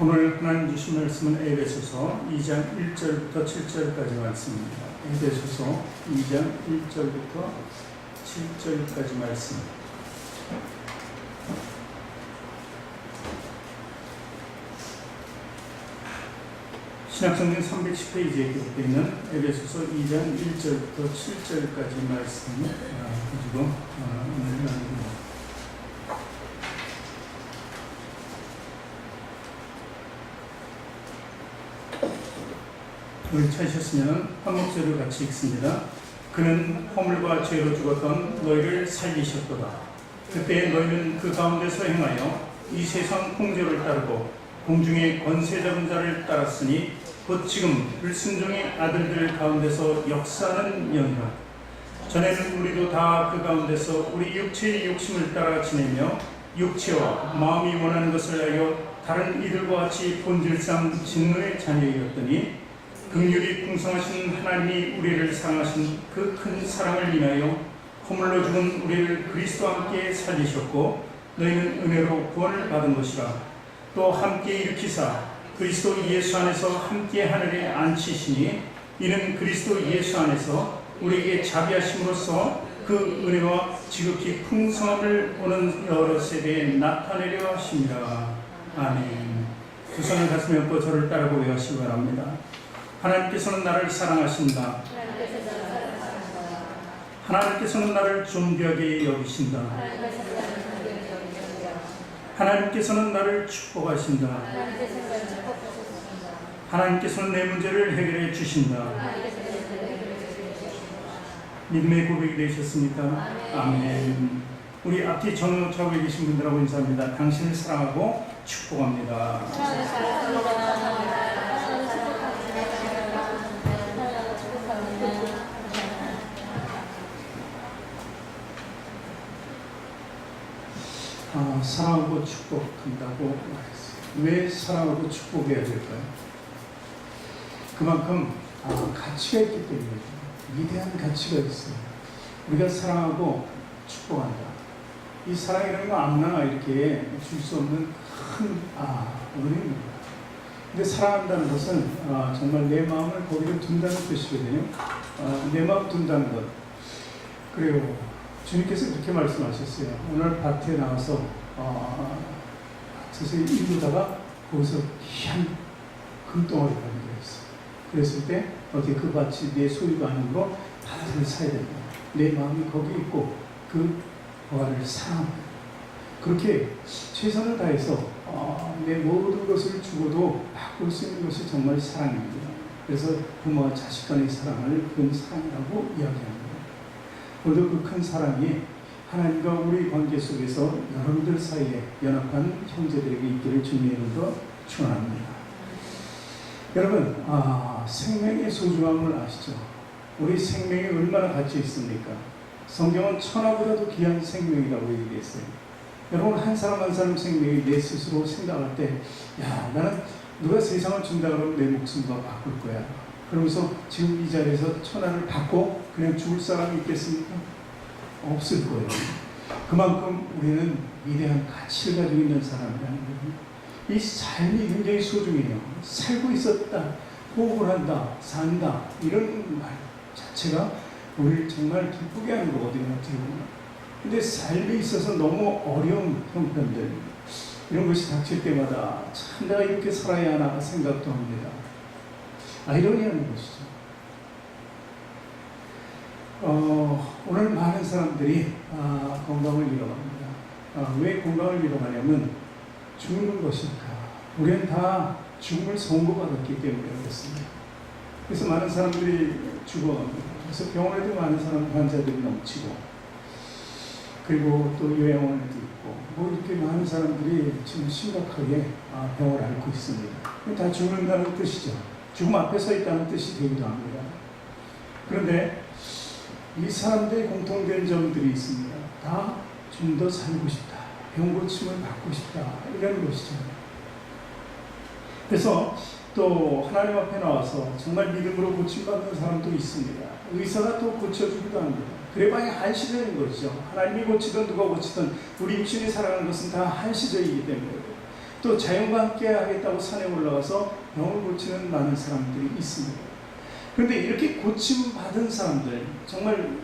오늘 하나님 주신 말씀은 에베소서 2장 1절부터 7절까지 말씀입니다. 에베소서 2장 1절부터 7절까지 말씀. 신약성경 310페이지에 기록되어 있는 에베소서 2장 1절부터 7절까지 말씀 가지고 오늘 나눕니다. 우리 찾으셨으면 한 목소리로 같이 읽습니다. 그는 허물과 죄로 죽었던 너희를 살리셨도다. 그때 너희는 그 가운데서 행하여 이 세상 풍조를 따르고 공중의 권세 잡은 자를 따랐으니 곧 지금 불순종의 아들들 가운데서 역사하는 영이라. 전에는 우리도 다 그 가운데서 우리 육체의 욕심을 따라 지내며 육체와 마음이 원하는 것을 하여 다른 이들과 같이 본질상 진노의 자녀이었더니 긍휼이 풍성하신 하나님이 우리를 사랑하신 그 큰 사랑을 인하여 허물로 죽은 우리를 그리스도와 함께 살리셨고 너희는 은혜로 구원을 받은 것이라. 또 함께 일으키사 그리스도 예수 안에서 함께 하늘에 앉히시니 이는 그리스도 예수 안에서 우리에게 자비하심으로써 그 은혜와 지극히 풍성함을 오는 여러 세대에 나타내려 하심이라. 아멘. 두 손을 가슴에 얹고 저를 따르고 외우시기 바랍니다. 하나님께서는 나를 사랑하신다. 하나님께서는 나를 존귀하게 여기신다. 하나님께서는 나를 축복하신다. 하나님께서는 내 문제를 해결해 주신다. 믿음의 고백이 되셨습니까? 아멘. 우리 앞뒤 정차고 계신 분들하고 인사합니다. 당신을 사랑하고 축복합니다. 사랑하고 축복한다고 말했어요. 왜 사랑하고 축복해야 될까요? 그만큼 가치가 있기 때문에 위대한 가치가 있어요. 우리가 사랑하고 축복한다. 이 사랑이라는 건 아무나 이렇게 줄 수 없는 큰 은혜입니다. 근데 사랑한다는 것은 정말 내 마음을 거기에 둔다는 뜻이거든요. 내 마음 둔다는 것. 그리고 주님께서 이렇게 말씀하셨어요. 오늘 밭에 나와서 밭에서 일루다가 거기서 희한 금덩어리가 발견했어요. 그랬을 때 어떻게 그 밭이 내 소유가 아니므로 밭을 사야 된다. 내 마음이 거기 있고 그 보화를 사랑합니다. 그렇게 최선을 다해서 내 모든 것을 주고도 바꿀 수 있는 것이 정말 사랑입니다. 그래서 부모와 자식 간의 사랑을 그건 사랑이라고 이야기합니다. 오늘도 그 큰 사랑이 하나님과 우리 관계 속에서 여러분들 사이에 연합한 형제들에게 있기를 주님의 이름으로 축원합니다. 여러분, 생명의 소중함을 아시죠? 우리 생명이 얼마나 가치 있습니까? 성경은 천하보다도 귀한 생명이라고 얘기했어요. 여러분, 한 사람 한 사람 생명이 내 스스로 생각할 때, 나는 누가 세상을 준다 그러면 내 목숨과 바꿀 거야. 그러면서 지금 이 자리에서 천하를 받고 그냥 죽을 사람이 있겠습니까? 없을 거예요. 그만큼 우리는 위대한 가치를 가지고 있는 사람이라는 거예요. 이 삶이 굉장히 소중해요. 살고 있었다, 호흡을 한다, 산다, 이런 말 자체가 우리를 정말 기쁘게 하는 거거든요. 어떻게 보면. 근데 삶에 있어서 너무 어려운 형편들, 이런 것이 닥칠 때마다 참 내가 이렇게 살아야 하나 생각도 합니다. 아이러니한 것이죠. 오늘 많은 사람들이 건강을 잃어갑니다. 왜 건강을 잃어가냐면 죽는 것일까? 우리는 다 죽음을 선고받았기 때문에 그렇습니다. 그래서 많은 사람들이 죽어갑니다. 그래서 병원에도 많은 사람 환자들이 넘치고, 그리고 또 요양원에도 있고, 뭐 이렇게 많은 사람들이 지금 심각하게 병을 앓고 있습니다. 다 죽는다는 뜻이죠. 죽음 앞에 서 있다는 뜻이 되기도 합니다. 그런데 이 사람들의 공통된 점들이 있습니다. 다 좀 더 살고 싶다. 병 고침을 받고 싶다. 이런 것이죠. 그래서 또 하나님 앞에 나와서 정말 믿음으로 고침받는 사람도 있습니다. 의사가 또 고쳐주기도 합니다. 그래봐야 한시적인 것이죠. 하나님이 고치든 누가 고치든 우리 육신이 살아가는 것은 다 한시적이기 때문에 또 자연과 함께 하겠다고 산에 올라가서 병을 고치는 많은 사람들이 있습니다. 그런데 이렇게 고침받은 사람들, 정말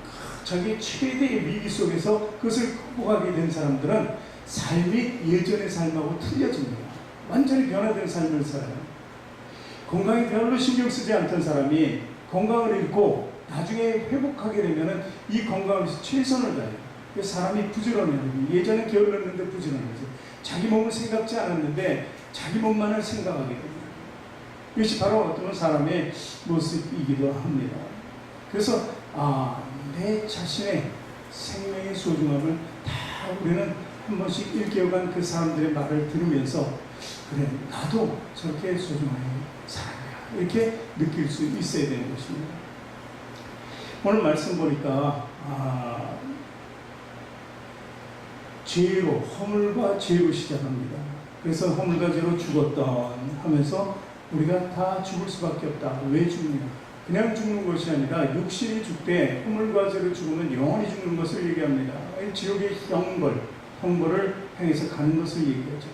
자기 최대의 위기 속에서 그것을 극복하게 된 사람들은 삶이 예전의 삶하고 틀려집니다. 완전히 변화된 삶을 살아요. 건강에 별로 신경 쓰지 않던 사람이 건강을 잃고 나중에 회복하게 되면 이 건강을 위해서 최선을 다해요. 사람이 부지런해요. 예전에 게을렀는데 부지런해요. 자기 몸을 생각지 않았는데 자기 몸만을 생각하게 됩니다. 이것이 바로 어떤 사람의 모습이기도 합니다. 그래서 내 자신의 생명의 소중함을 다 우리는 한 번씩 일깨워간 그 사람들의 말을 들으면서 그래, 나도 저렇게 소중하게 살아야 이렇게 느낄 수 있어야 되는 것입니다. 오늘 말씀 보니까 죄로, 허물과 죄로 시작합니다. 그래서 허물과 죄로 죽었던 하면서 우리가 다 죽을 수밖에 없다. 왜 죽느냐? 그냥 죽는 것이 아니라 육신이 죽되 허물과 죄로 죽으면 영원히 죽는 것을 얘기합니다. 지옥의 형벌을 향해서 가는 것을 얘기하죠.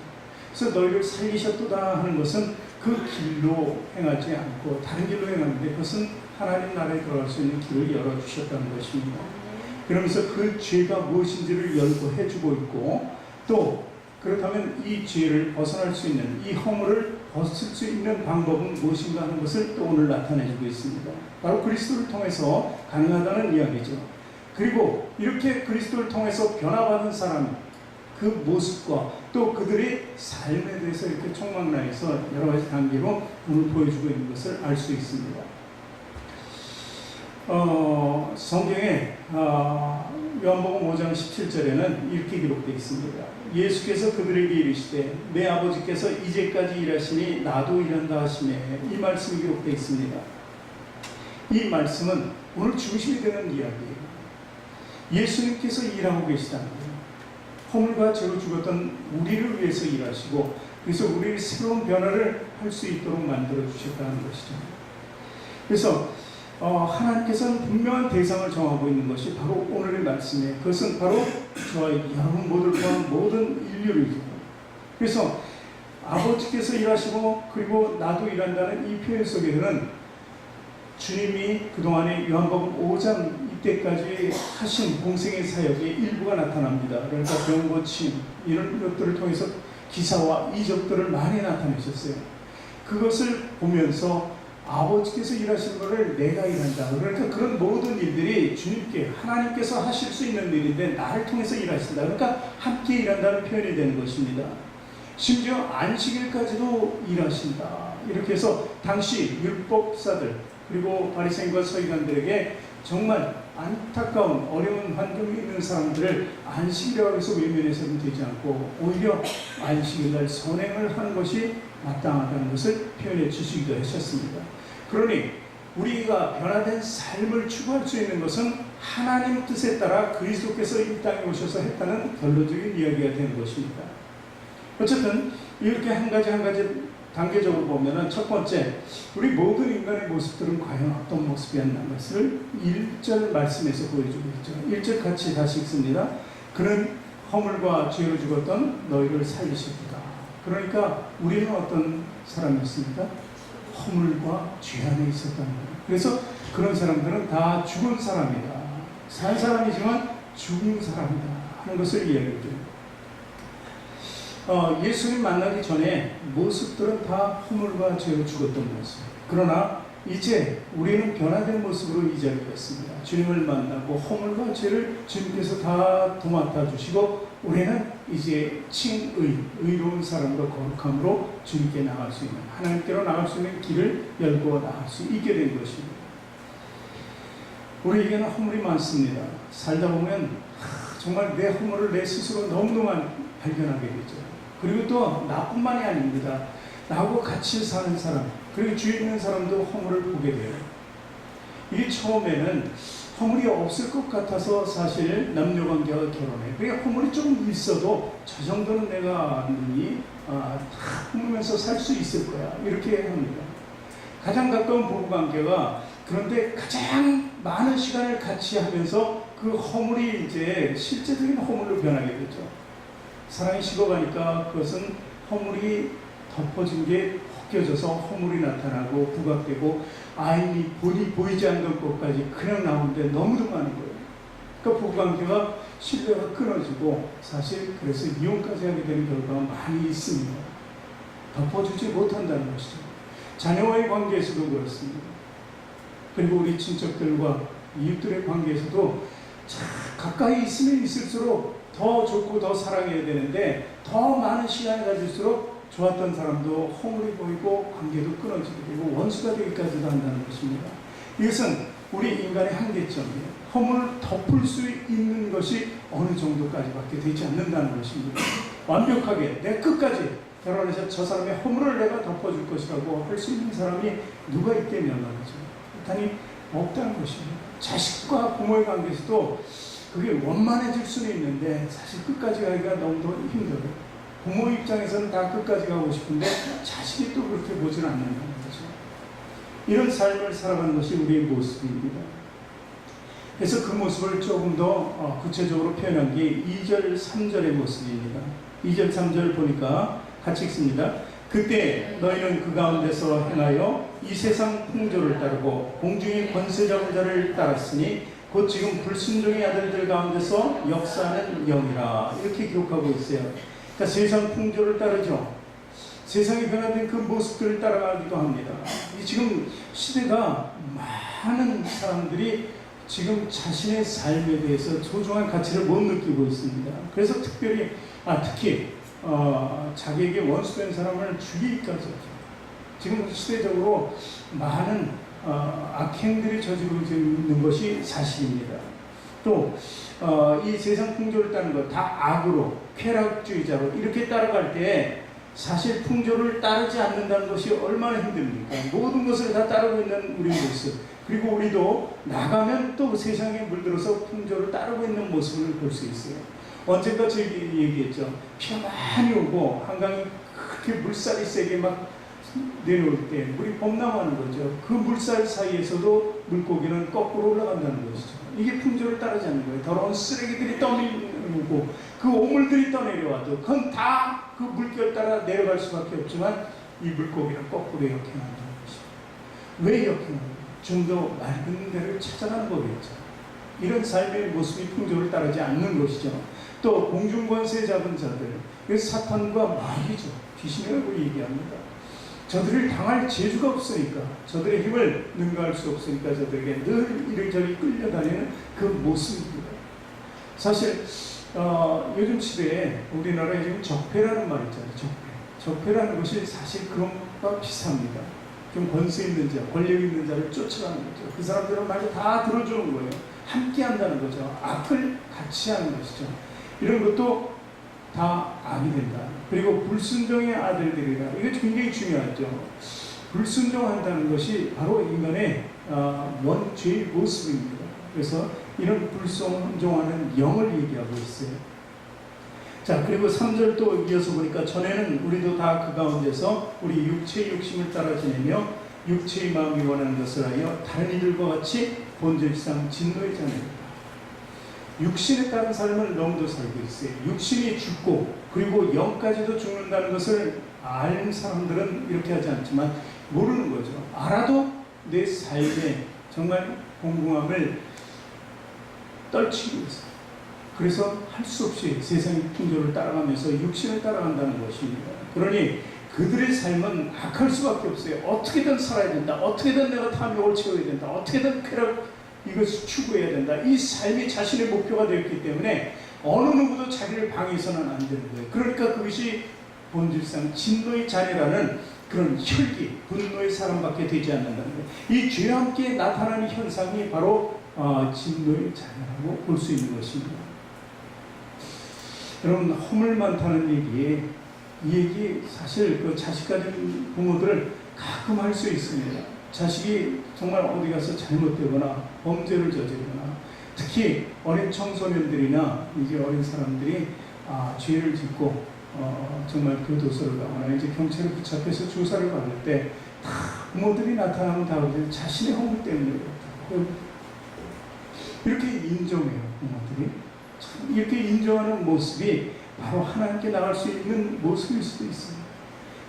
그래서 너희를 살리셨도다 하는 것은 그 길로 행하지 않고 다른 길로 행하는데 그것은 하나님 나라에 들어갈 수 있는 길을 열어주셨다는 것입니다. 그러면서 그 죄가 무엇인지를 열거해주고 있고 또 그렇다면 이 죄를 벗어날 수 있는 이 허물을 벗을 수 있는 방법은 무엇인가 하는 것을 또 오늘 나타내주고 있습니다. 바로 그리스도를 통해서 가능하다는 이야기죠. 그리고 이렇게 그리스도를 통해서 변화받은 사람 그 모습과 또 그들의 삶에 대해서 이렇게 총망라해서 여러 가지 단계로 오늘 보여주고 있는 것을 알 수 있습니다. 성경에 요한복음 5장 17절에는 이렇게 기록되어 있습니다. 예수께서 그들에게 이르시되 내 아버지께서 이제까지 일하시니 나도 일한다 하시매 이 말씀이 기록되어 있습니다. 이 말씀은 오늘 중심이 되는 이야기예요. 예수님께서 일하고 계시다는 거예요. 허물과 죄로 죽었던 우리를 위해서 일하시고 그래서 우리의 새로운 변화를 할 수 있도록 만들어 주셨다는 것이죠. 그래서 하나님께서는 분명한 대상을 정하고 있는 것이 바로 오늘의 말씀이에요. 그것은 바로 저와 여러분 모두를 포함한 모든 인류를. 그래서 아버지께서 일하시고 그리고 나도 일한다는 이 표현 속에는 주님이 그동안에 요한복음 5장 이때까지 하신 공생의 사역의 일부가 나타납니다. 그러니까 병고침 이런 것들을 통해서 기사와 이적들을 많이 나타내셨어요. 그것을 보면서 아버지께서 일하시는 것을 내가 일한다. 그러니까 그런 모든 일들이 주님께 하나님께서 하실 수 있는 일인데 나를 통해서 일하신다. 그러니까 함께 일한다는 표현이 되는 것입니다. 심지어 안식일까지도 일하신다. 이렇게 해서 당시 율법사들 그리고 바리새인과 서기관들에게 정말 안타까운 어려운 환경에 있는 사람들을 안식이라고 해서 외면해서는 되지 않고 오히려 안식일날 선행을 하는 것이 마땅하다는 것을 표현해 주시기도 하셨습니다. 그러니 우리가 변화된 삶을 추구할 수 있는 것은 하나님 뜻에 따라 그리스도께서 이 땅에 오셔서 했다는 결론적인 이야기가 되는 것입니다. 어쨌든 이렇게 한 가지 단계적으로 보면은 첫 번째, 우리 모든 인간의 모습들은 과연 어떤 모습이었나 것을 1절 말씀에서 보여주고 있죠. 1절 같이 다시 읽습니다. 그는 허물과 죄로 죽었던 너희를 살리셨다. 그러니까 우리는 어떤 사람이었습니까? 허물과 죄 안에 있었다는 거예요. 그래서 그런 사람들은 다 죽은 사람이다. 산 사람이지만 죽은 사람이다 하는 것을 이야기해요. 예수님 만나기 전에 모습들은 다 허물과 죄로 죽었던 모습. 그러나 이제 우리는 변화된 모습으로 이 자리에 있습니다. 주님을 만나고 허물과 죄를 주님께서 다 도맡아 주시고 우리는 이제 의로운 사람으로 거룩함으로 주님께 나갈 수 있는 하나님께로 나갈 수 있는 길을 열고 나갈 수 있게 된 것입니다. 우리에게는 허물이 많습니다. 살다 보면 정말 내 허물을 내 스스로 너무너무 발견하게 되죠. 그리고 또 나뿐만이 아닙니다. 나하고 같이 사는 사람 그리고 주위에 있는 사람도 허물을 보게 돼요. 이게 처음에는 허물이 없을 것 같아서 사실 남녀관계가 결혼해. 그러니까 허물이 조금 있어도 저 정도는 내가 아느니 다 품으면서 살 수 있을 거야 이렇게 합니다. 가장 가까운 부부관계가 그런데 가장 많은 시간을 같이 하면서 그 허물이 이제 실제적인 허물로 변하게 되죠. 사랑이 식어가니까 그것은 허물이 덮어진 게 벗겨져서 허물이 나타나고 부각되고 아인이 본이 보이지 않는 것까지 그냥 나오는데 너무도 많은 거예요. 그러니까 부부관계가 신뢰가 끊어지고 사실 그래서 이혼까지 하게 되는 결과가 많이 있습니다. 덮어주지 못한다는 것이죠. 자녀와의 관계에서도 그렇습니다. 그리고 우리 친척들과 이웃들의 관계에서도 가까이 있으면 있을수록 더 좋고 더 사랑해야 되는데 더 많은 시간을 가질수록 좋았던 사람도 허물이 보이고 관계도 끊어지게 되고 원수가 되기까지도 한다는 것입니다. 이것은 우리 인간의 한계점이에요. 허물을 덮을 수 있는 것이 어느 정도까지밖에 되지 않는다는 것입니다. 완벽하게 내 끝까지 결혼해서 저 사람의 허물을 내가 덮어줄 것이라고 할 수 있는 사람이 누가 있겠냐 말이죠. 일단이 없다는 것입니다. 자식과 부모의 관계에서도 그게 원만해질 수는 있는데 사실 끝까지 가기가 너무 힘들어요. 부모 입장에서는 다 끝까지 가고 싶은데 자식이 또 그렇게 보지는 않는다는 거죠. 이런 삶을 살아가는 것이 우리의 모습입니다. 그래서 그 모습을 조금 더 구체적으로 표현한 게 2절, 3절의 모습입니다. 2절, 3절 보니까 같이 읽습니다. 그때 너희는 그 가운데서 행하여 이 세상 풍조를 따르고 공중의 권세 잡은 자를 따랐으니 곧 지금 불순종의 아들들 가운데서 역사하는 영이라 이렇게 기록하고 있어요. 그러니까 세상 풍조를 따르죠. 세상이 변화된 그 모습들을 따라가기도 합니다. 지금 시대가 많은 사람들이 지금 자신의 삶에 대해서 소중한 가치를 못 느끼고 있습니다. 그래서 특히 자기에게 원수된 사람을 죽이기까지 하죠. 지금 시대적으로 많은 악행들이 저지르고 있는 것이 사실입니다. 또 이 세상 풍조를 따르는 것 다 악으로 쾌락주의자로 이렇게 따라갈 때 사실 풍조를 따르지 않는다는 것이 얼마나 힘듭니까? 모든 것을 다 따르고 있는 우리 모습, 그리고 우리도 나가면 또 세상에 물들어서 풍조를 따르고 있는 모습을 볼 수 있어요. 언젠가 저희 얘기했죠. 비가 많이 오고 한강이 그렇게 물살이 세게 막 내려올 때 물이 범람하는 거죠. 그 물살 사이에서도 물고기는 거꾸로 올라간다는 것이죠. 이게 풍조를 따르지 않는 거예요. 더러운 쓰레기들이 떠내려오고 그 오물들이 떠내려와도 그건 다 그 물결 따라 내려갈 수밖에 없지만 이 물고기는 거꾸로 역행한다는 것이죠. 왜 역행하는가? 좀 더 맑은 데를 찾아가는 거겠죠. 이런 삶의 모습이 풍조를 따르지 않는 것이죠. 또 공중권세 잡은 자들, 그래서 사탄과 마귀죠. 귀신이라고 얘기합니다. 저들을 당할 재주가 없으니까, 저들의 힘을 능가할 수 없으니까 저들에게 늘 이리저리 끌려다니는 그 모습입니다. 사실 요즘 시대에 우리나라에 지금 적폐라는 말 있잖아요. 적폐라는 것이 사실 그런 것과 비슷합니다. 좀 권세 있는 자, 권력 있는 자를 쫓아가는 거죠. 그 사람들은 말도 다 들어주는 거예요. 함께 한다는 거죠. 악을 같이 하는 것이죠. 이런 것도 다 악이 된다. 그리고 불순종의 아들들이라. 이게 굉장히 중요하죠. 불순종한다는 것이 바로 인간의 원죄의 모습입니다. 그래서 이런 불순종하는 영을 얘기하고 있어요. 자, 그리고 3절 또 이어서 보니까 전에는 우리도 다 그 가운데서 우리 육체의 욕심을 따라 지내며 육체의 마음이 원하는 것을 하여 다른 이들과 같이 본질상 진노의 자녀입니다. 육신에 따른 삶을 너무도 살고 있어요. 육신이 죽고 그리고 영까지도 죽는다는 것을 아는 사람들은 이렇게 하지 않지만 모르는 거죠. 알아도 내 삶에 정말 공공함을 떨치고 있어요. 그래서 할 수 없이 세상의 풍조를 따라가면서 육신을 따라간다는 것입니다. 그러니 그들의 삶은 악할 수밖에 없어요. 어떻게든 살아야 된다. 어떻게든 내가 탐욕을 채워야 된다. 어떻게든 쾌락 이것을 추구해야 된다. 이 삶이 자신의 목표가 되었기 때문에 어느 누구도 자기를 방해해서는 안 되는 거예요. 그러니까 그것이 본질상 진노의 자녀라는 그런 혈기, 분노의 사람밖에 되지 않는다는 거예요. 이 죄와 함께 나타나는 현상이 바로 진노의 자녀라고 볼 수 있는 것입니다. 여러분, 허물 많다는 얘기에 이 얘기 사실 그 자식 가진 부모들 가끔 할 수 있습니다. 자식이 정말 어디 가서 잘못되거나 범죄를 저지르거나 특히 어린 청소년들이나 이제 어린 사람들이 죄를 짓고 정말 교도소를 가거나 이제 경찰에 붙잡혀서 조사를 받을 때 다 부모들이 나타나면 다 자신의 허물 때문에 그렇다고 이렇게 인정해요. 부모들이 참 이렇게 인정하는 모습이 바로 하나님께 나갈 수 있는 모습일 수도 있습니다.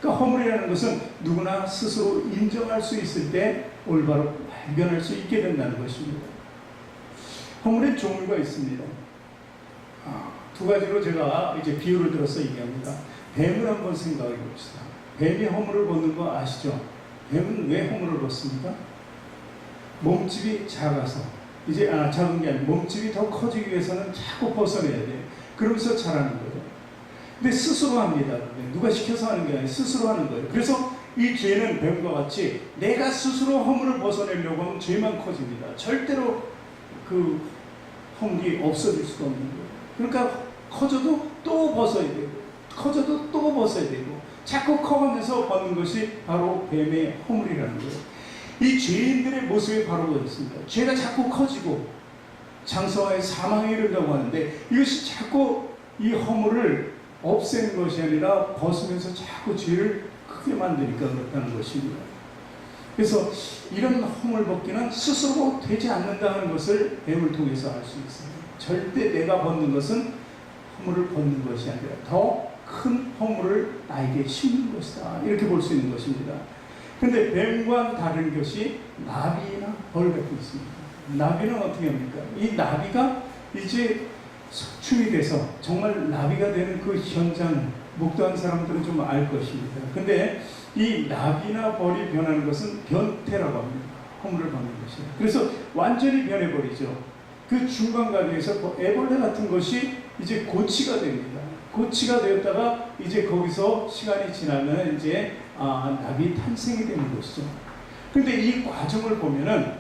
그러니까 허물이라는 것은 누구나 스스로 인정할 수 있을 때 올바로 발견할 수 있게 된다는 것입니다. 허물의 종류가 있습니다. 두 가지로 제가 이제 비유를 들어서 얘기합니다. 뱀을 한번 생각해 봅시다. 뱀이 허물을 벗는 거 아시죠? 뱀은 왜 허물을 벗습니까? 몸집이 작아서, 이제 작은 게 아니고 몸집이 더 커지기 위해서는 자꾸 벗어내야 돼요. 그러면서 자라는 거예요. 근데 스스로 합니다. 누가 시켜서 하는 게 아니고 스스로 하는 거예요. 그래서 이 죄는 뱀과 같이 내가 스스로 허물을 벗어내려고 하면 죄만 커집니다. 절대로 그 허물이 없어질 수가 없는 거예요. 그러니까 커져도 또 벗어야 되고, 커져도 또 벗어야 되고, 자꾸 커가면서 벗는 것이 바로 뱀의 허물이라는 거예요. 이 죄인들의 모습이 바로 그렇습니다. 죄가 자꾸 커지고 장성화의 사망에 이른다고 하는데, 이것이 자꾸 이 허물을 없애는 것이 아니라 벗으면서 자꾸 죄를 크게 만드니까 그렇다는 것입니다. 그래서 이런 허물 벗기는 스스로 되지 않는다는 것을 뱀을 통해서 알 수 있습니다. 절대 내가 벗는 것은 허물을 벗는 것이 아니라 더 큰 허물을 나에게 심는 것이다, 이렇게 볼 수 있는 것입니다. 그런데 뱀과 다른 것이 나비나 벌 같은 있습니다. 나비는 어떻게 합니까? 이 나비가 이제 석충이 돼서 정말 나비가 되는 그 현장, 목도한 사람들은 좀 알 것입니다. 근데 이 나비나 벌이 변하는 것은 변태라고 합니다. 허물을 벗는 것이에요. 그래서 완전히 변해버리죠. 그 중간 과정에서 애벌레 같은 것이 이제 고치가 됩니다. 고치가 되었다가 이제 거기서 시간이 지나면 이제 나비 탄생이 되는 것이죠. 그런데 이 과정을 보면은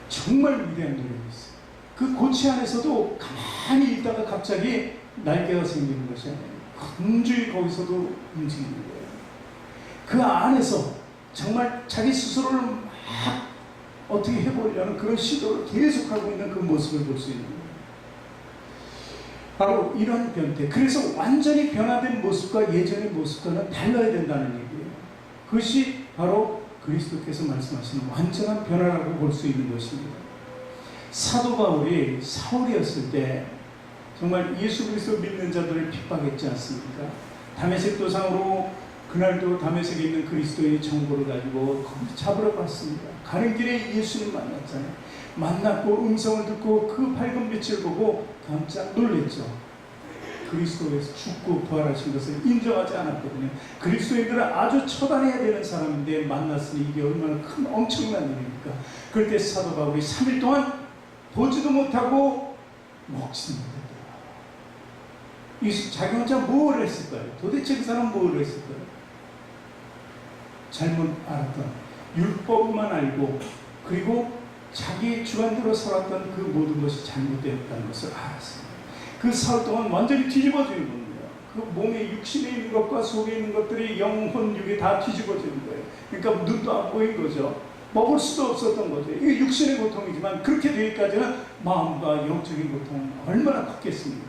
정말 위대한 노력이 있어요. 그 고치 안에서도 가만히 있다가 갑자기 날개가 생기는 것이 아니에요. 분주히 거기서도 움직이는 거예요. 그 안에서 정말 자기 스스로를 막 어떻게 해보려는 그런 시도를 계속하고 있는 그 모습을 볼 수 있는 거예요. 바로 이런 변태. 그래서 완전히 변화된 모습과 예전의 모습과는 달라야 된다는 얘기예요. 그것이 바로 그리스도께서 말씀하시는 완전한 변화라고 볼 수 있는 것입니다. 사도 바울이 사울이었을 때 정말 예수 그리스도 믿는 자들을 핍박했지 않습니까? 다메섹 도상으로 그날도 다메섹에 있는 그리스도의 정보를 가지고 잡으러 갔습니다. 가는 길에 예수님 만났잖아요. 만났고 음성을 듣고 그 밝은 빛을 보고 깜짝 놀랐죠. 그리스도에서 죽고 부활하신 것을 인정하지 않았거든요. 그리스도인들은 아주 처단해야 되는 사람인데 만났으니 이게 얼마나 큰 엄청난 일입니까? 그럴 때 사도 바울이 3일 동안 보지도 못하고 먹지도 못했더라. 자기 혼자 뭘 했을까요? 도대체 그 사람 뭘 했을까요? 잘못 알았던, 율법만 알고, 그리고 자기 주관대로 살았던 그 모든 것이 잘못되었다는 것을 알았습니다. 그 사흘 동안 완전히 뒤집어지는 겁니다. 그 몸에 육신에 있는 것과 속에 있는 것들이 영혼, 육이 다 뒤집어지는 거예요. 그러니까 눈도 안 보인 거죠. 먹을 수도 없었던 거죠. 이게 육신의 고통이지만 그렇게 되기까지는 마음과 영적인 고통은 얼마나 컸겠습니까?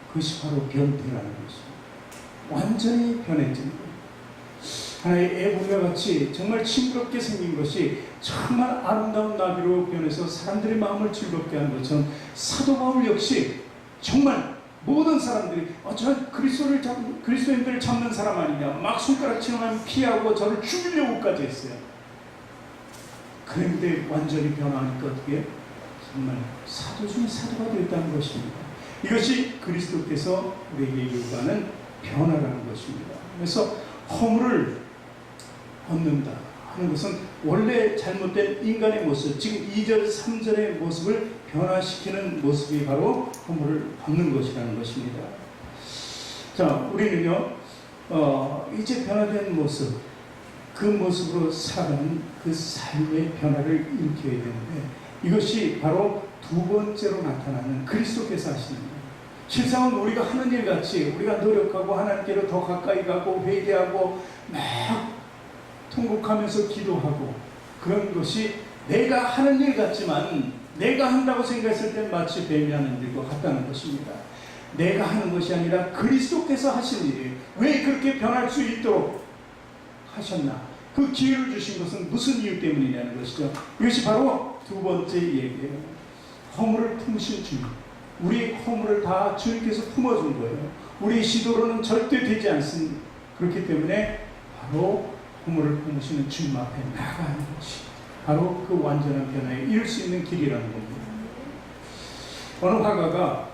그것이 바로 변태라는 것입니다. 완전히 변해진 거예요. 하나의 애보며 같이 정말 싱그럽게 생긴 것이 정말 아름다운 나비로 변해서 사람들의 마음을 즐겁게 하는 것처럼 사도 바울 역시 정말 모든 사람들이 저 그리스도인들을 잡는 사람 아니냐, 막 손가락질하면 피하고 저를 죽이려고까지 했어요. 그런데 완전히 변화하니까 어떻게 정말 사도 중에 사도가 되었다는 것입니다. 이것이 그리스도께서 우리에게 요구하는 변화라는 것입니다. 그래서 허물을 얻는다 하는 것은 원래 잘못된 인간의 모습, 지금 2절, 3절의 모습을 변화시키는 모습이 바로 허물을 벗는 것이라는 것입니다. 자, 우리는요, 이제 변화된 모습, 그 모습으로 살아가는 그 삶의 변화를 일으켜야 되는데, 이것이 바로 두 번째로 나타나는 그리스도께서 하시는 거예요. 실상은 우리가 하는 일 같이 우리가 노력하고 하나님께로 더 가까이 가고 회개하고 막 통곡하면서 기도하고 그런 것이 내가 하는 일 같지만, 내가 한다고 생각했을 때 마치 뱀이 하는 일과 같다는 것입니다. 내가 하는 것이 아니라 그리스도께서 하신 일이에요. 왜 그렇게 변할 수 있도록 하셨나? 그 기회를 주신 것은 무슨 이유 때문이냐는 것이죠. 이것이 바로 두 번째 얘기예요. 허물을 품으신 주님. 우리의 허물을 다 주님께서 품어준 거예요. 우리의 시도로는 절대 되지 않습니다. 그렇기 때문에 바로 허물을 품으시는 주님 앞에 나가는 것이 바로 그 완전한 변화에 이룰 수 있는 길이라는 겁니다. 어느 화가가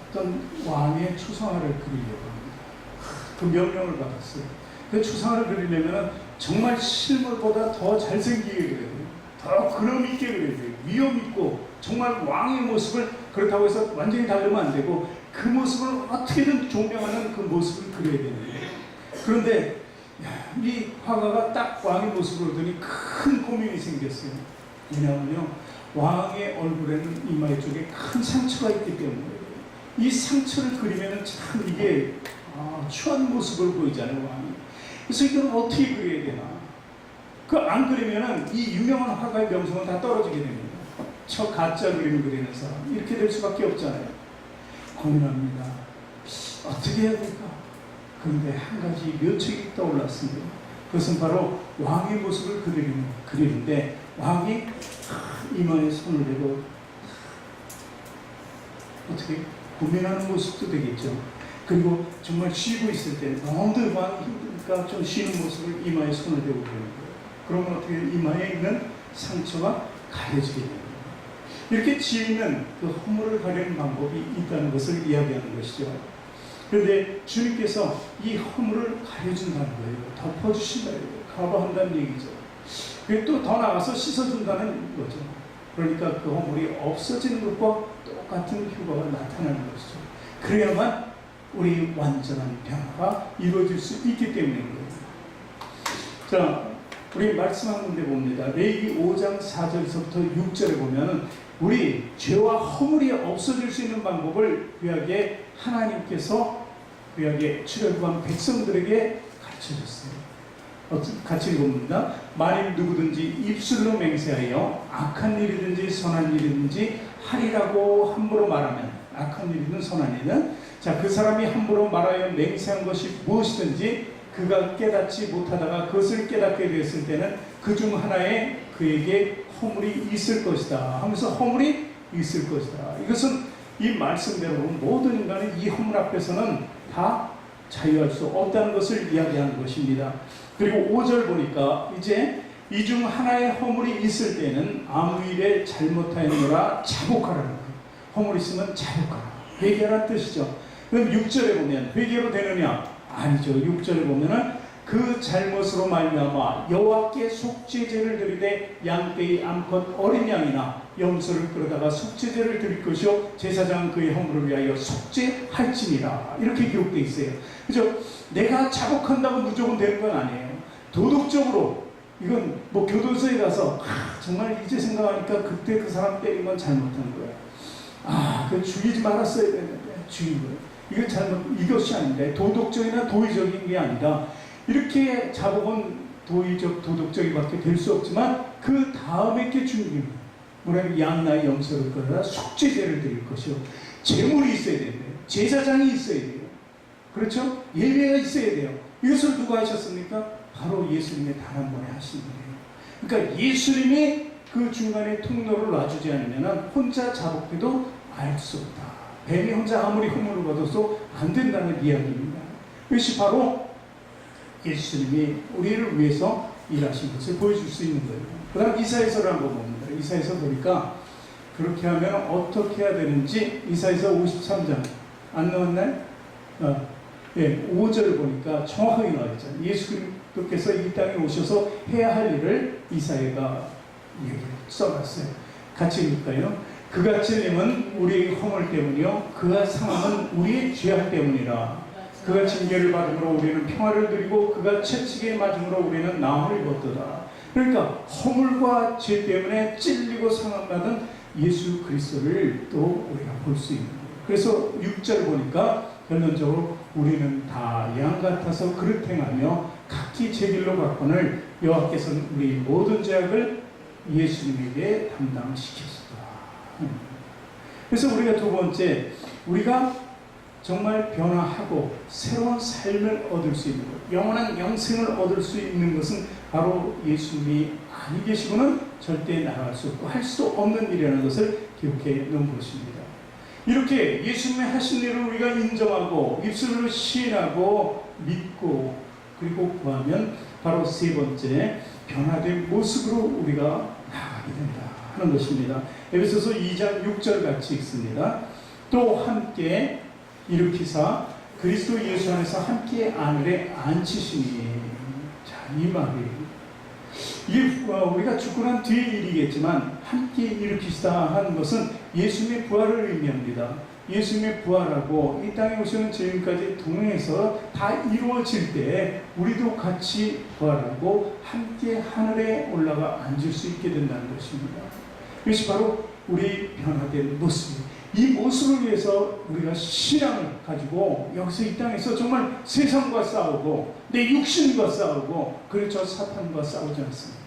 어떤 왕의 추상화를 그리려고 합니다. 그 명령을 받았어요. 그 추상화를 그리려면 정말 실물보다 더 잘생기게 그려야 돼요. 더 그럼 있게 그려야 돼요. 위험 있고 정말 왕의 모습을, 그렇다고 해서 완전히 다르면 안 되고 그 모습을 어떻게든 조명하는 그 모습을 그려야 되는 거예요. 그런데 이 화가가 딱 왕의 모습을 보더니 큰 고민이 생겼어요. 왜냐하면요, 왕의 얼굴에는 이마에 쪽에 큰 상처가 있기 때문에 이 상처를 그리면 참 이게 추한 모습을 보이잖아요, 왕이. 그래서 이걸 어떻게 그려야 되나? 그 안 그리면은 이 유명한 화가의 명성은 다 떨어지게 됩니다. 저 가짜 그림을 그리는 사람, 이렇게 될 수밖에 없잖아요. 고민합니다. 어떻게 해야 될까? 그런데 한 가지 묘책이 떠올랐습니다. 그것은 바로 왕의 모습을 그리는데 왕이 이마에 손을 대고 어떻게 고민하는 모습도 되겠죠. 그리고 정말 쉬고 있을 때 너무 왕이 힘드니까 좀 쉬는 모습을 이마에 손을 대고 그리는 거예요. 그러면 어떻게 이마에 있는 상처가 가려지게 됩니다. 이렇게 지있는 그 허물을 가리는 방법이 있다는 것을 이야기하는 것이죠. 그런데 주님께서 이 허물을 가려준다는 거예요. 덮어주신다는 거예요. 커버한다는 얘기죠. 그리고 또 더 나아가서 씻어준다는 거죠. 그러니까 그 허물이 없어지는 것과 똑같은 효과가 나타나는 것이죠. 그래야만 우리 완전한 변화가 이루어질 수 있기 때문인 거예요. 자, 우리 말씀 한 군데 봅니다. 레위기 5장 4절에서부터 6절에 보면은 우리 죄와 허물이 없어질 수 있는 방법을 구약에 하나님께서 구약에 출애굽한 백성들에게 가르쳐줬어요. 같이 읽어봅니다. 만일 누구든지 입술로 맹세하여 악한 일이든지 선한 일이든지 하리라고 함부로 말하면, 악한 일이든 선한 일이든, 자, 그 사람이 함부로 말하여 맹세한 것이 무엇이든지 그가 깨닫지 못하다가 그것을 깨닫게 되었을 때는 그 중 하나에 그에게 허물이 있을 것이다 하면서 허물이 있을 것이다. 이것은 이 말씀대로 모든 인간은 이 허물 앞에서는 다 자유할 수 없다는 것을 이야기하는 것입니다. 그리고 5절 보니까 이제 이 중 하나의 허물이 있을 때는 아무 일에 잘못하였노라 자복하라는 거예요. 허물 있으면 자복하라, 회개하라는 뜻이죠. 그럼 6절에 보면 회개로 되느냐? 아니죠. 6절에 보면은 그 잘못으로 말미암아 여호와께 속죄제를 드리되 양떼의 암컷 어린 양이나 염소를 끌어다가 속죄제를 드릴 것이요 제사장은 그의 허물을 위하여 속죄할지니라, 이렇게 기록되어 있어요. 그죠? 내가 자복한다고 무조건 되는 건 아니에요. 도덕적으로 이건 뭐 교도소에 가서 정말 이제 생각하니까 그때 그 사람 때린 건 잘못한 거야. 그 죽이지 말았어야 되는데 죽인 거예요. 이건 잘못, 이것이 아닌데 도덕적이나 도의적인 게 아니라 이렇게 자복은 도의적, 도덕적이밖에 될 수 없지만 그 다음에 게 중요해요. 뭐냐면 양나의 염소를 끌어다 속죄제를 드릴 것이요 제물이 있어야 돼요. 제사장이 있어야 돼요. 그렇죠? 예배가 있어야 돼요. 이것을 누가 하셨습니까? 바로 예수님의 단 한 번에 하신 거예요. 그러니까 예수님이 그 중간에 통로를 놔주지 않으면 혼자 자복해도 알 수 없다. 뱀이 혼자 아무리 허물을 받아도 안 된다는 이야기입니다. 이것이 바로 예수님이 우리를 위해서 일하신 것을 보여줄 수 있는 거예요. 그 다음 이사야서를 한번 봅니다. 이사야서 보니까 그렇게 하면 어떻게 해야 되는지 이사야서 53장 안 나왔나요? 5절을 보니까 정확하게 나와있죠. 예수 그리스도께서 이 땅에 오셔서 해야 할 일을 이사야가 써놨어요. 같이 읽을까요? 그가 찔림은 우리의 허물 때문이요 그가 상함은 우리의 죄악 때문이라. 그가 징계를 받음으로 우리는 평화를 누리고 그가 채찍에 맞음으로 우리는 나음을 입었도다. 그러니까 허물과 죄 때문에 찔리고 상함받은 예수 그리스도를 또 우리가 볼 수 있는 거예요. 그래서 6절 보니까 결론적으로 우리는 다 양 같아서 그릇 행하며 각기 제 길로 갔거늘 여호와께서는 우리 모든 죄악을 예수님에게 담당시켰다. 그래서 우리가 두 번째, 우리가 정말 변화하고 새로운 삶을 얻을 수 있는 것, 영원한 영생을 얻을 수 있는 것은 바로 예수님이 아니 계시고는 절대 나아갈 수 없고 할 수 없는 일이라는 것을 기억해 놓은 것입니다. 이렇게 예수님의 하신 일을 우리가 인정하고 입술로 시인하고 믿고 그리고 구하면 바로 세 번째 변화된 모습으로 우리가 나아가게 된다 하는 것입니다. 에베소서 2장 6절 같이 읽습니다. 또 함께 일으키사 그리스도 예수 안에서 함께 하늘에 앉히시니. 자, 이 말이 이게 우리가 죽고 난 뒤의 일이겠지만 함께 일으키시다 하는 것은 예수님의 부활을 의미합니다. 예수님의 부활하고 이 땅에 오시는 지금까지 동행해서 다 이루어질 때 우리도 같이 부활하고 함께 하늘에 올라가 앉을 수 있게 된다는 것입니다. 이것이 바로 우리 변화된 모습입니다. 이 모습을 위해서 우리가 신앙을 가지고 여기서 이 땅에서 정말 세상과 싸우고 내 육신과 싸우고 그리고 저 사탄과 싸우지 않습니다.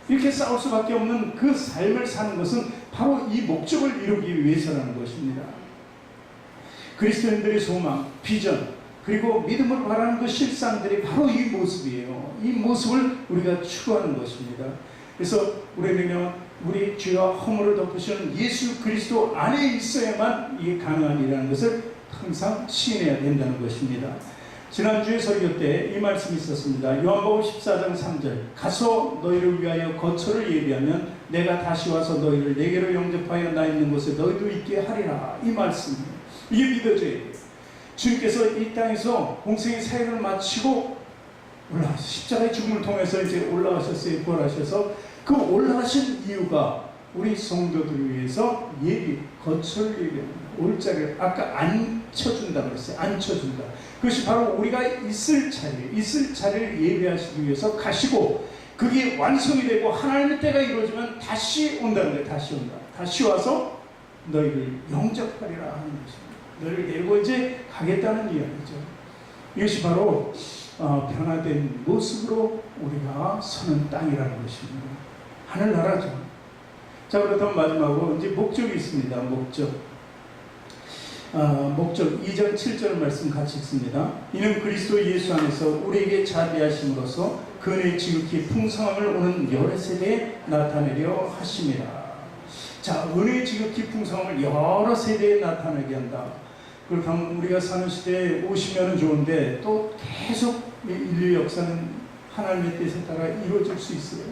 이렇게 싸울 수밖에 없는 그 삶을 사는 것은 바로 이 목적을 이루기 위해서라는 것입니다. 그리스도인들의 소망, 비전, 그리고 믿음을 바라는 그 실상들이 바로 이 모습이에요. 이 모습을 우리가 추구하는 것입니다. 그래서 우리는요, 우리 죄와 허물을 덮으시는 예수 그리스도 안에 있어야만 이게 가능한 일이라는 것을 항상 시인해야 된다는 것입니다. 지난주에 설교 때 이 말씀이 있었습니다. 요한복음 14장 3절 가서 너희를 위하여 거처를 예비하면 내가 다시 와서 너희를 내게로 영접하여 나 있는 곳에 너희도 있게 하리라. 이 말씀이에요. 이게 믿어져야 돼요. 주님께서 이 땅에서 공생의 사역을 마치고 올라가서 십자가의 죽음을 통해서 이제 올라가셨어요. 부활하셔서 그 올라가신 이유가 우리 성도들을 위해서 거처를 예비합니다. 올자리를 아까 앉혀준다고 그랬어요. 앉혀준다. 그것이 바로 우리가 있을 자리를 예비하시기 위해서 가시고 그게 완성이 되고 하나님의 때가 이루어지면 다시 온다는 거예요. 다시 온다. 다시 와서 너희를 영접하리라 하는 것입니다. 너희를 내고 이제 가겠다는 이야기죠. 이것이 바로 변화된 모습으로 우리가 서는 땅이라는 것입니다. 하늘나라죠. 자, 그렇다면 마지막으로 이제 목적이 있습니다. 목적 2절 7절 말씀 같이 읽습니다. 이는 그리스도 예수 안에서 우리에게 자비하심으로써 그 은혜의 지극히 풍성함을 오는 여러 세대에 나타내려 하심이라. 자, 은혜의 지극히 풍성함을 여러 세대에 나타나게 한다. 그렇다면 우리가 사는 시대에 오시면 좋은데 또 계속 인류 역사는 하나님의 뜻에 따라 이루어질 수 있어요.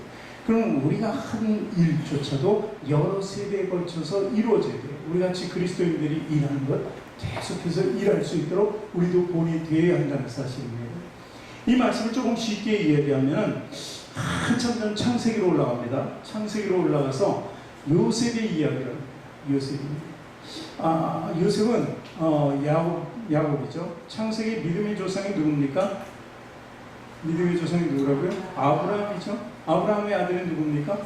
그럼 우리가 한 일조차도 여러 세대에 걸쳐서 이루어져야 돼요. 우리같이 그리스도인들이 일하는 것 계속해서 일할 수 있도록 우리도 본이 되어야 한다는 사실입니다. 이 말씀을 조금 쉽게 이야기하면 한참 전 창세기로 올라갑니다. 창세기로 올라가서 요셉의 이야기를 합니다. 요셉은 야곱이죠. 창세기 믿음의 조상이 누굽니까? 믿음의 조상이 누구라고요? 아브라함이죠. 아브라함의 아들은 누굽니까?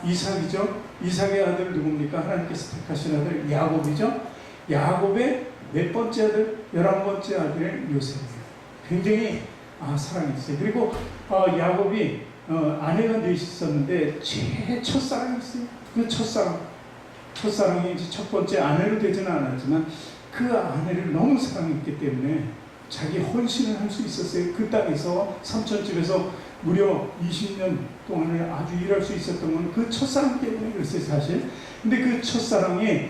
이삭이죠. 이삭의 아들 누굽니까? 하나님께서 택하신 아들 야곱이죠. 야곱의 몇 번째 아들? 11번째 아들은 요셉이에요. 굉장히 사랑이 있어요. 그리고 야곱이 아내가 넷이 있었는데 제 첫사랑이 있어요. 그 첫사랑이 이제 첫 번째 아내로 되지는 않았지만 그 아내를 너무 사랑했기 때문에 자기 헌신을 할 수 있었어요. 그 땅에서 삼촌집에서 무려 20년 동안을 아주 일할 수 있었던 건 그 첫사랑 때문에 그랬어요, 사실. 근데 그 첫사랑이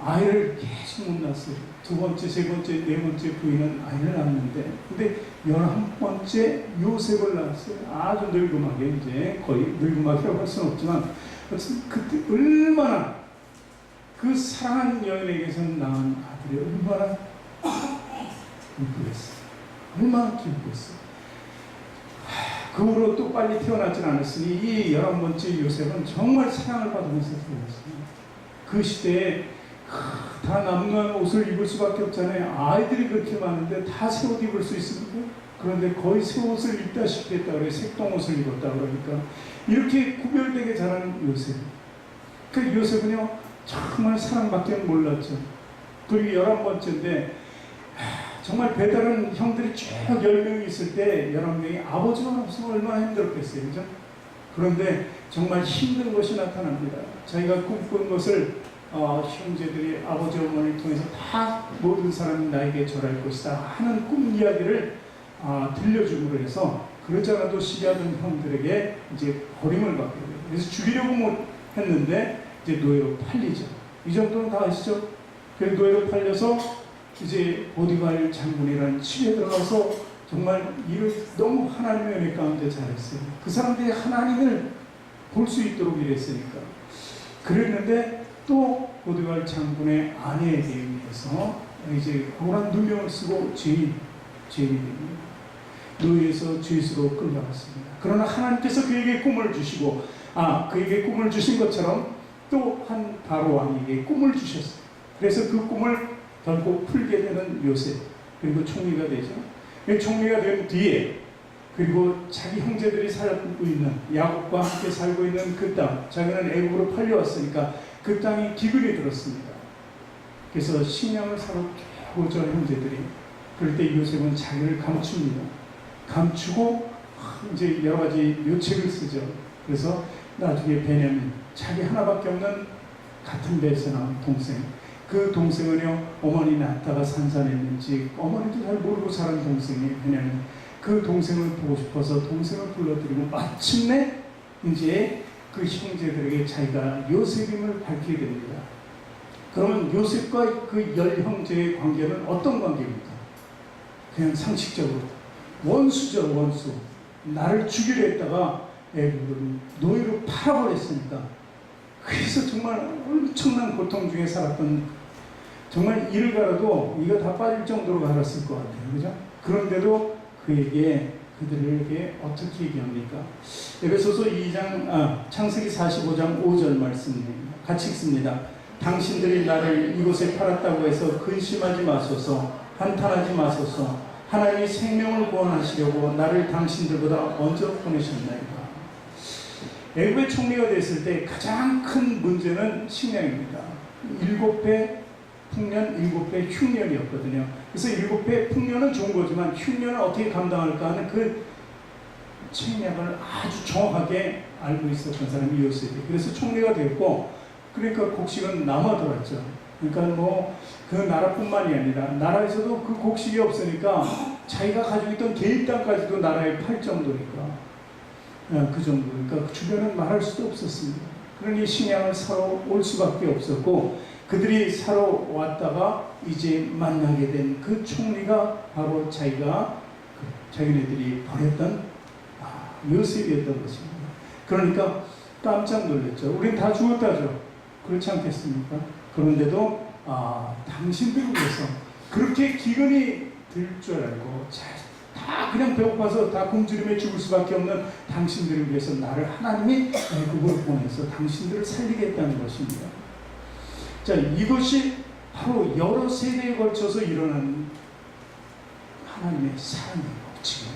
아이를 계속 못 낳았어요. 두 번째, 세 번째, 네 번째 부인은 아이를 낳았는데, 근데 11번째 요셉을 낳았어요. 아주 늙음하게, 이제 거의 늙음하게라고 할 수는 없지만, 그때 얼마나 그 사랑하는 여인에게서 낳은 아들이 얼마나 기쁘겠어요. 얼마나 기쁘겠어요. 그 후로 또 빨리 태어나진 않았으니 이 11번째 요셉은 정말 사랑을 받으면서 태어났습니다. 그 시대에 다 남루한 옷을 입을 수밖에 없잖아요. 아이들이 그렇게 많은데 다 새 옷 입을 수 있습니까? 그런데 거의 새 옷을 입다시피 했다 그래요. 색동옷을 입었다 그러니까 이렇게 구별되게 자란 요셉. 그 요셉은요 정말 사랑밖에 몰랐죠. 그리고 11번째인데 정말 배다른 형들이 쭉 10명이 있을 때 11명이 아버지만 없으면 얼마나 힘들었겠어요. 그죠? 그런데 정말 힘든 것이 나타납니다. 자기가 꿈꾼 것을 형제들이 아버지 어머니를 통해서 다 모든 사람이 나에게 절할 것이다 하는 꿈 이야기를 들려줌으로 해서 그러지 않아도 시기하던 형들에게 이제 버림을 받게 돼요. 그래서 죽이려고 못 했는데 이제 노예로 팔리죠. 이 정도는 다 아시죠? 그래서 노예로 팔려서 이제 보디발 장군이라는 집에 들어가서 정말 일을 너무 하나님의 은혜 가운데 잘했어요. 그 사람들이 하나님을 볼 수 있도록 일했으니까. 그랬는데 또 보디발 장군의 아내에게 의해서 이제 억울한 누명을 쓰고 죄인이 됩니다. 노예에서 죄수로 끌려갔습니다. 그러나 하나님께서 그에게 꿈을 주시고, 그에게 꿈을 주신 것처럼 또 한 바로 왕에게 꿈을 주셨어요. 그래서 그 꿈을 결국 풀게 되는 요셉, 그리고 총리가 되죠. 총리가 된 뒤에, 그리고 자기 형제들이 살고 있는, 야곱과 함께 살고 있는 그 땅, 자기는 애굽으로 팔려왔으니까 그 땅이 기근이 들었습니다. 그래서 식량을 사러 깨우죠, 형제들이. 그럴 때 요셉은 자기를 감춥니다. 감추고 이제 여러 가지 묘책을 쓰죠. 그래서 나중에 베냐민, 자기 하나밖에 없는 같은 배에서 나온 동생, 그 동생은요, 어머니 낳다가 산산했는지 어머니도 잘 모르고 자란 동생이 베냐민, 그 동생을 보고 싶어서 동생을 불러들이고 마침내 이제 그 형제들에게 자기가 요셉임을 밝히게 됩니다. 그러면 요셉과 그 열 형제의 관계는 어떤 관계입니까? 그냥 상식적으로 원수죠, 원수. 나를 죽이려 했다가 애굽을 노예로 팔아버렸으니까. 그래서 정말 엄청난 고통 중에 살았던, 정말 이를 갈아도 이거 다 빠질 정도로 갈았을 것 같아요. 그죠? 그런데도 그들에게 어떻게 얘기합니까? 에베소서 2장, 창세기 45장 5절 말씀입니다. 같이 읽습니다. 당신들이 나를 이곳에 팔았다고 해서 근심하지 마소서, 한탄하지 마소서. 하나님이 생명을 구원하시려고 나를 당신들보다 먼저 보내셨나이다. 애굽의 총리가 됐을 때 가장 큰 문제는 식량입니다. 7배 풍년, 7배 흉년이었거든요. 그래서 7배 풍년은 좋은 거지만 흉년을 어떻게 감당할까 하는 그 책략을 아주 정확하게 알고 있었던 사람이 요셉이. 그래서 총리가 됐고, 그러니까 곡식은 남아돌았죠. 그러니까 뭐 그 나라뿐만이 아니라 나라에서도 그 곡식이 없으니까 자기가 가지고 있던 개인 땅까지도 나라에 팔 정도니까, 그 정도. 그러니까 주변은 말할 수도 없었습니다. 그러니 식량을 사러 올 수밖에 없었고, 그들이 사러 왔다가 이제 만나게 된 그 총리가 바로 자기네들이 버렸던 요셉이었던 것입니다. 그러니까 깜짝 놀랐죠. 우린 다 죽었다죠. 그렇지 않겠습니까? 그런데도 당신들을 위해서 그렇게 기근이 들 줄 알고 다 그냥 배고파서 다 굶주림에 죽을 수밖에 없는 당신들을 위해서 나를 하나님이 애굽으로 보내서 당신들을 살리겠다는 것입니다. 자, 이것이 바로 여러 세대에 걸쳐서 일어난 하나님의 사랑의 법칙,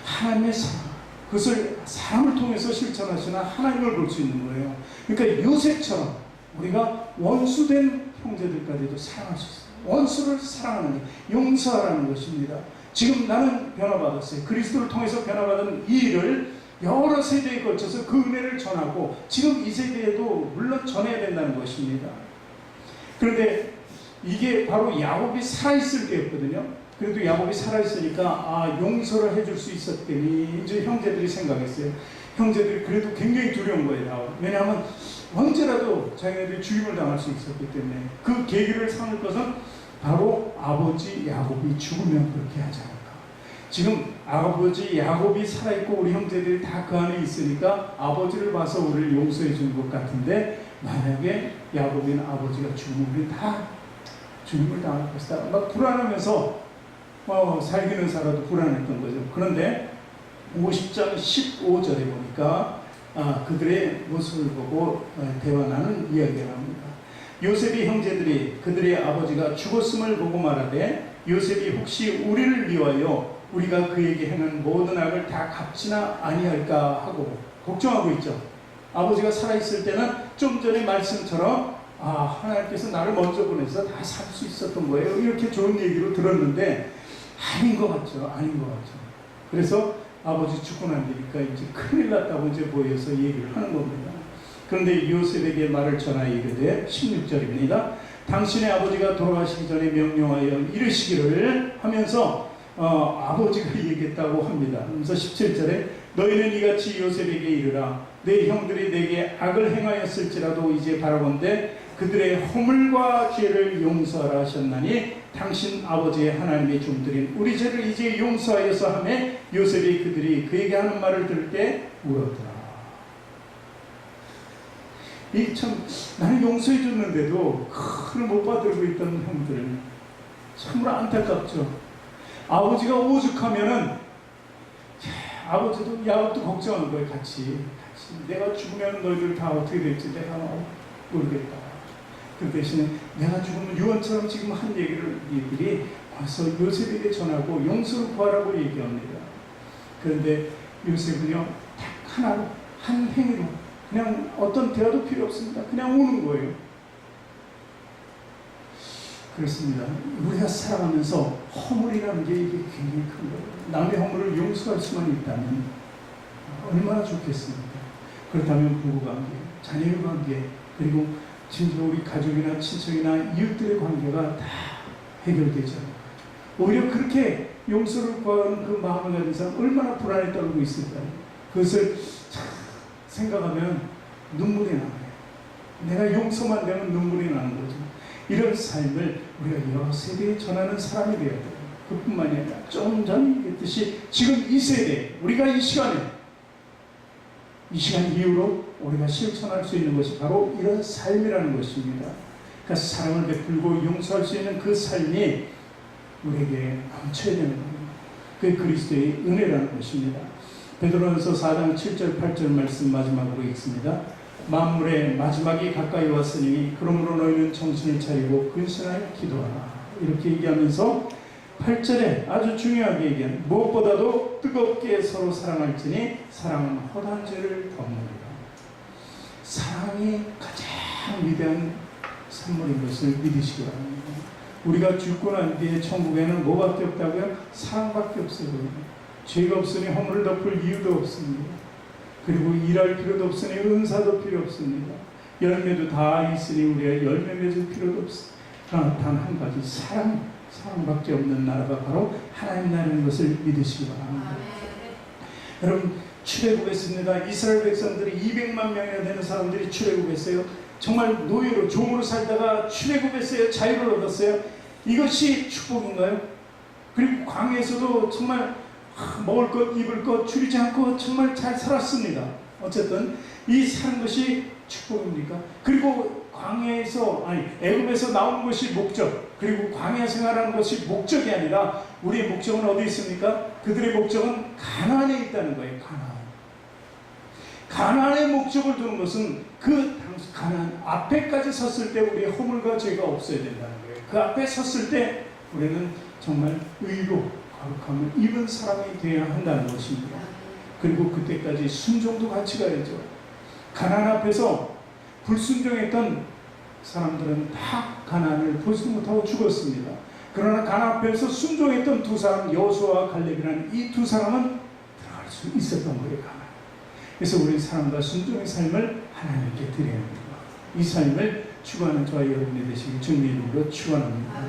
하나님의 사랑, 그것을 사람을 통해서 실천하시는 하나님을 볼 수 있는 거예요. 그러니까 요셉처럼 우리가 원수된 형제들까지도 사랑할 수 있어요. 원수를 사랑하는 게 용서하라는 것입니다. 지금 나는 변화받았어요. 그리스도를 통해서 변화받은 이 일을 여러 세대에 걸쳐서 그 은혜를 전하고 지금 이 세대에도 물론 전해야 된다는 것입니다. 그런데 이게 바로 야곱이 살아있을 때였거든요. 그래도 야곱이 살아있으니까 용서를 해줄 수 있었더니 이제 형제들이 생각했어요. 형제들이 그래도 굉장히 두려운 거예요. 왜냐하면 언제라도 자기네들이 죽임을 당할 수 있었기 때문에. 그 계기를 삼을 것은 바로 아버지 야곱이 죽으면 그렇게 하지 않을까. 지금 아버지 야곱이 살아있고 우리 형제들이 다 그 안에 있으니까 아버지를 봐서 우리를 용서해 주는 것 같은데, 만약에 야곱이나 아버지가 죽으면 우리 다 죽임을 당할 것이다. 막 불안하면서 살기는 살아도 불안했던 거죠. 그런데 50장 15절에 보니까 그들의 모습을 보고 대화하는 이야기를 합니다. 요셉의 형제들이 그들의 아버지가 죽었음을 보고 말하되, 요셉이 혹시 우리를 위하여 우리가 그에게 행한 모든 악을 다 갚지나 아니할까 하고 걱정하고 있죠. 아버지가 살아있을 때는 좀 전에 말씀처럼 하나님께서 나를 먼저 보내서 다 살 수 있었던 거예요. 이렇게 좋은 얘기로 들었는데 아닌 것 같죠. 아닌 것 같죠. 그래서 아버지 죽고 난 뒤니까 이제 큰일 났다고 이제 모여서 얘기를 하는 겁니다. 그런데 요셉에게 말을 전하여 이르되 16절입니다. 당신의 아버지가 돌아가시기 전에 명령하여 이르시기를 하면서 아버지가 얘기했다고 합니다. 그래서 17절에 너희는 이같이 요셉에게 이르라 내 형들이 내게 악을 행하였을지라도 이제 바라본데 그들의 허물과 죄를 용서하라 하셨나니 당신 아버지의 하나님의 종들인 우리 죄를 이제 용서하여서 하매 요셉이 그들이 그에게 하는 말을 들을 때 울었더라. 이 참 나는 용서해 줬는데도 그걸 못 받들고 있던 형들은 참으로 안타깝죠. 아버지가 오죽하면은 아버지도 야곱도 걱정하는 거예요. 같이 내가 죽으면 너희들 다 어떻게 될지 내가 모르겠다. 그 대신에 내가 죽으면 유언처럼 지금 한 얘기를 이들이 와서 요셉에게 전하고 용서를 구하라고 얘기합니다. 그런데 요셉은요 딱 하나로 한 행위로 그냥 어떤 대화도 필요 없습니다. 그냥 우는 거예요. 그렇습니다. 우리가 살아가면서 허물이라는 게 이게 굉장히 큰 거예요. 남의 허물을 용서할 수만 있다면 얼마나 좋겠습니까? 그렇다면 부부관계, 자녀관계, 그리고 진짜 우리 가족이나 친척이나 이웃들의 관계가 다 해결되죠. 오히려 그렇게 용서를 구하는 그 마음을 가진 사람 얼마나 불안에 떨고 있을까요? 그것을 생각하면 눈물이 나요. 내가 용서만 되면 눈물이 나는 거죠. 이런 삶을 우리가 여러 세대에 전하는 사람이 되어야 돼요. 그뿐만이 아니라 좀 전에 얘기했듯이 지금 이 세대, 우리가 이 시간 이후로 우리가 실천할 수 있는 것이 바로 이런 삶이라는 것입니다. 그러니까 사랑을 베풀고 용서할 수 있는 그 삶이 우리에게 넘쳐야 되는 겁니다. 그게 그리스도의 은혜라는 것입니다. 베드로전서 4장 7절 8절 말씀 마지막으로 읽습니다. 만물의 마지막이 가까이 왔으니 그러므로 너희는 정신을 차리고 근신하여 기도하라. 이렇게 얘기하면서 8절에 아주 중요하게 얘기한 무엇보다도 뜨겁게 서로 사랑할지니 사랑은 허다한 죄를 덮느니라. 사랑이 가장 위대한 선물인 것을 믿으시기 바랍니다. 우리가 죽고 난 뒤에 천국에는 뭐밖에 없다고요? 사랑밖에 없어요. 죄가 없으니 허물을 덮을 이유도 없습니다. 그리고 일할 필요도 없으니 은사도 필요 없습니다. 열매도 다 있으니 우리가 열매 맺을 필요도 없습니다. 그러나 단 한 가지 사랑밖에 없는 나라가 바로 하나님 나라인 것을 믿으시기 바랍니다. 여러분 출애굽했습니다. 이스라엘 백성들이 200만 명이나 되는 사람들이 출애굽했어요. 정말 노예로 종으로 살다가 출애굽했어요. 자유를 얻었어요. 이것이 축복인가요? 그리고 광야에서도 정말 먹을 것 입을 것 줄이지 않고 정말 잘 살았습니다. 어쨌든 이 사는 것이 축복입니까? 그리고 광야에서 애굽에서 나온 것이 목적, 그리고 광야 생활하는 것이 목적이 아니라 우리의 목적은 어디 있습니까? 그들의 목적은 가나안에 있다는 거예요. 가나안의 목적을 두는 것은 그 당시 가나안 앞에까지 섰을 때 우리의 허물과 죄가 없어야 된다는 거예요. 그 앞에 섰을 때 우리는 정말 의로 거룩함을 입은 사람이 되어야 한다는 것입니다. 그리고 그때까지 순종도 같이 가야죠. 가나안 앞에서 불순종했던 사람들은 다 가나안을 보지도 못하고 죽었습니다. 그러나 가나안 앞에서 순종했던 두 사람, 여호수아와 갈렙이라는 이 두 사람은 들어갈 수 있었던 거예요. 가나안. 그래서 우리 사람과 순종의 삶을 하나님께 드려야 합니다. 이 삶을 추구하는 저와 여러분이 되시길 주님의 이름으로 축원합니다.